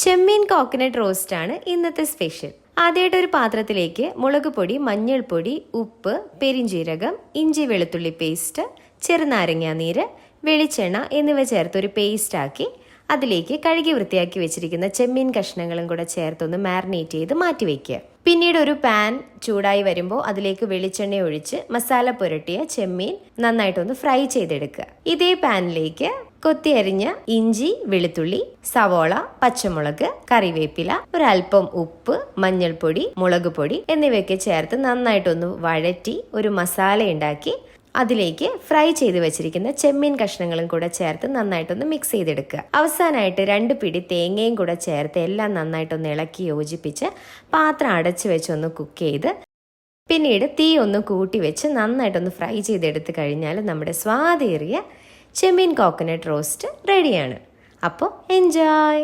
ചെമ്മീൻ coconut roast ആണ് ഇന്നത്തെ special. ആദ്യമായിട്ട് ഒരു പാത്രത്തിലേക്ക് മുളക് പൊടി, മഞ്ഞൾപ്പൊടി, ഉപ്പ്, പെരിഞ്ജീരകം, ഇഞ്ചി വെളുത്തുള്ളി പേസ്റ്റ്, ചെറുനാരങ്ങ നീര്, വെളിച്ചെണ്ണ എന്നിവ ചേർത്ത് ഒരു പേസ്റ്റ് ആക്കി അതിലേക്ക് കഴുകി വൃത്തിയാക്കി വെച്ചിരിക്കുന്ന ചെമ്മീൻ കഷ്ണങ്ങളും കൂടെ ചേർത്തൊന്ന് മാരിനേറ്റ് ചെയ്ത് മാറ്റി വയ്ക്കുക. പിന്നീട് ഒരു പാൻ ചൂടായി വരുമ്പോൾ അതിലേക്ക് വെളിച്ചെണ്ണ ഒഴിച്ച് മസാല പുരട്ടിയ ചെമ്മീൻ നന്നായിട്ടൊന്ന് ഫ്രൈ ചെയ്തെടുക്കുക. ഇതേ പാനിലേക്ക് കൊത്തിയരിഞ്ഞ ഇഞ്ചി, വെളുത്തുള്ളി, സവോള, പച്ചമുളക്, കറിവേപ്പില, ഒരൽപ്പം ഉപ്പ്, മഞ്ഞൾപ്പൊടി, മുളക് പൊടി എന്നിവയൊക്കെ ചേർത്ത് നന്നായിട്ടൊന്ന് വഴറ്റി ഒരു മസാല ഉണ്ടാക്കി അതിലേക്ക് ഫ്രൈ ചെയ്ത് വെച്ചിരിക്കുന്ന ചെമ്മീൻ കഷ്ണങ്ങളും കൂടെ ചേർത്ത് നന്നായിട്ടൊന്ന് മിക്സ് ചെയ്തെടുക്കുക. അവസാനമായിട്ട് 2 പിടി തേങ്ങയും കൂടെ ചേർത്ത് എല്ലാം നന്നായിട്ടൊന്ന് ഇളക്കി യോജിപ്പിച്ച് പാത്രം അടച്ചു വെച്ചൊന്ന് കുക്ക് ചെയ്ത് പിന്നീട് തീ ഒന്ന് കൂട്ടി വെച്ച് നന്നായിട്ടൊന്ന് ഫ്രൈ ചെയ്തെടുത്ത് കഴിഞ്ഞാൽ നമ്മുടെ സ്വാദേറിയ ചെമ്മീൻ കോക്കനട്ട് റോസ്റ്റ് റെഡിയാണ്. അപ്പോൾ എൻജോയ്.